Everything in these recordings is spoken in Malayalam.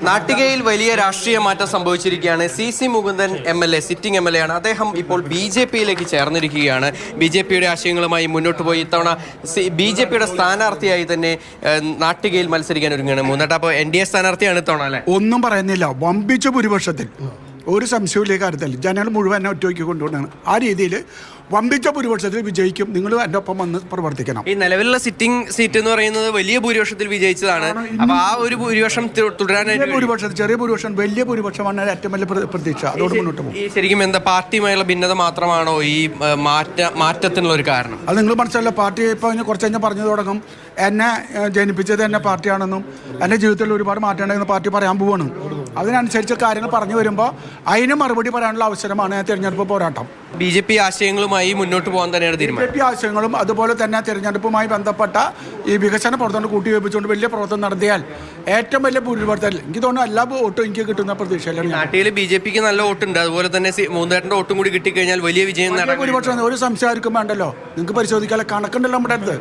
നാട്ടികയിൽ വലിയ രാഷ്ട്രീയ മാറ്റം സംഭവിച്ചിരിക്കുകയാണ്. C Mukundan MLA sitting MLA ആണ്. അദ്ദേഹം ഇപ്പോൾ BJP-യിലേക്ക് ചേർന്നിരിക്കുകയാണ്. BJP-യുടെ ആശയങ്ങളുമായി മുന്നോട്ട് പോയി ഇത്തവണ BJP-യുടെ സ്ഥാനാർത്ഥിയായി തന്നെ നാട്ടികയിൽ മത്സരിക്കാൻ ഒരുങ്ങുകയാണ്. മൂന്നേട്ട അപ്പോൾ NDA സ്ഥാനാർത്ഥിയാണ് ഇത്തവണ അല്ലേ? ഒന്നും പറയുന്നില്ല. വമ്പിച്ച ഭൂരിപക്ഷത്തിൽ ഒരു സംശയമില്ല കാര്യത്തിൽ ജനങ്ങൾ മുഴുവൻ എന്നെ ഒറ്റയ്ക്ക് കൊണ്ടുകൊണ്ടാണ്. ആ രീതിയിൽ വമ്പിച്ച ഭൂരിപക്ഷത്തിൽ വിജയിക്കും. നിങ്ങൾ എൻ്റെ ഒപ്പം വന്ന് പ്രവർത്തിക്കണം. ഈ നിലവിലുള്ള സിറ്റിംഗ് സീറ്റ് എന്ന് പറയുന്നത് വലിയ ഭൂരിപക്ഷത്തിൽ വിജയിച്ചതാണ്. അപ്പൊ ആ ഒരു ഭൂരിപക്ഷം തുടരാനായിട്ട് ഭൂരിപക്ഷം, ചെറിയ ഭൂരിപക്ഷം, വലിയ ഭൂരിപക്ഷമാണ് ഏറ്റവും വലിയ പ്രതീക്ഷ. അതോട് മുന്നോട്ട് പോകും. ഈ ശരിക്കും എന്താ പാർട്ടിയുമായുള്ള ഭിന്നത മാത്രമാണോ ഈ മാറ്റത്തിനുള്ള ഒരു കാരണം? അത് നിങ്ങൾ മനസ്സിലല്ല. പാർട്ടി ഇപ്പോൾ കുറച്ച് കഴിഞ്ഞാൽ പറഞ്ഞു തുടങ്ങും എന്നെ ജനിപ്പിച്ചത് എന്നെ പാർട്ടിയാണെന്നും എൻ്റെ ജീവിതത്തിൽ ഒരുപാട് മാറ്റം ഉണ്ടെന്ന് പാർട്ടി പറയാൻ പോവാണ്. അതിനനുസരിച്ച് കാര്യങ്ങൾ പറഞ്ഞു വരുമ്പോൾ അതിന് മറുപടി പറയാനുള്ള അവസരമാണ് തെരഞ്ഞെടുപ്പ് പോരാട്ടം. BJP ആശയങ്ങളുമായി മുന്നോട്ട് പോകാൻ തന്നെയാണ് തീരുമാനം. BJP ആശയങ്ങളും അതുപോലെ തന്നെ തെരഞ്ഞെടുപ്പുമായി ബന്ധപ്പെട്ട ഈ വികസന പ്രവർത്തനം കൂട്ടിവെപ്പിച്ചുകൊണ്ട് വലിയ പ്രവർത്തനം നടത്തിയാൽ ഏറ്റവും വലിയ ഭൂരിപക്ഷത്തിൽ എനിക്ക് തോന്നുന്നു എല്ലാ വോട്ടും എനിക്ക് കിട്ടുന്ന പ്രതീക്ഷയിലാണ്. നാട്ടിൽ BJP-ക്ക് നല്ല വോട്ടുണ്ട്. അതുപോലെ തന്നെ മൂന്നേട്ടൻ്റെ വോട്ടും കൂടി കിട്ടിക്കഴിഞ്ഞാൽ വലിയ വിജയം നേടാൻ ഭൂരിപക്ഷം ഒരു സംശയം വേണ്ടല്ലോ. നിങ്ങൾക്ക് പരിശോധിക്കാനുള്ള കണക്കുണ്ടല്ലോ നമ്മുടെ അടുത്ത്.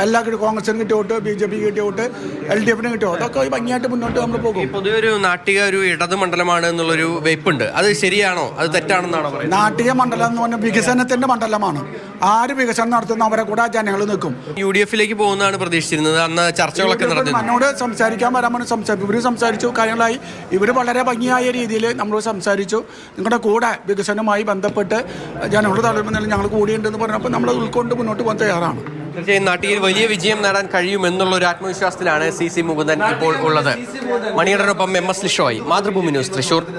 എല്ലാ കോൺഗ്രസിന് കിട്ടിയ വോട്ട്, BJP കിട്ടിയ വോട്ട്, LDF-ന് കിട്ടിയ വോട്ട്, അതൊക്കെ ഭംഗിയായിട്ട് മുന്നോട്ട് നമ്മൾ പോകും. പൊതുവെ ഒരു നാട്ടിക ഒരു ഇടത് മണ്ഡലമാണ് എന്നുള്ളൊരു വെയ്പ്പുണ്ട്. അത് ശരിയാണോ? അത് തെറ്റാണെന്നാണോ പറയുന്നത്? നാട്ടിക മണ്ഡലം എന്ന് പറഞ്ഞാൽ വികസനത്തിന്റെ മണ്ഡലമാണ്. ആര് വികസനം നടത്തുന്ന അവരെ കൂടെ ജനങ്ങൾ നിൽക്കും. UDF-ലേക്ക് പോകുന്നതാണ് പ്രതീക്ഷിച്ചിരുന്നത്. അന്ന് ചർച്ചകളൊക്കെ നടത്തി. എന്നോട് സംസാരിക്കാൻ വരാൻ ഇവർ സംസാരിച്ചു. കാര്യങ്ങളായി ഇവർ വളരെ ഭംഗിയായ രീതിയിൽ നമ്മൾ സംസാരിച്ചു. നിങ്ങളുടെ കൂടെ വികസനവുമായി ബന്ധപ്പെട്ട് ജനങ്ങളുടെ തലമുറയിൽ ഞങ്ങൾ കൂടിയുണ്ടെന്ന് പറഞ്ഞപ്പോൾ നമ്മൾ ഉൾക്കൊണ്ട് മുന്നോട്ട് പോകാൻ തയ്യാറാണ്. തീർച്ചയായും നാട്ടിൽ വലിയ വിജയം നേടാൻ കഴിയുമെന്നുള്ള ഒരു ആത്മവിശ്വാസത്തിലാണ് സി മുകുന്ദൻ ഇപ്പോൾ ഉള്ളത്. മണികണ്ഠനൊപ്പം MS ലിഷോയ്, മാതൃഭൂമി ന്യൂസ്, തൃശൂർ.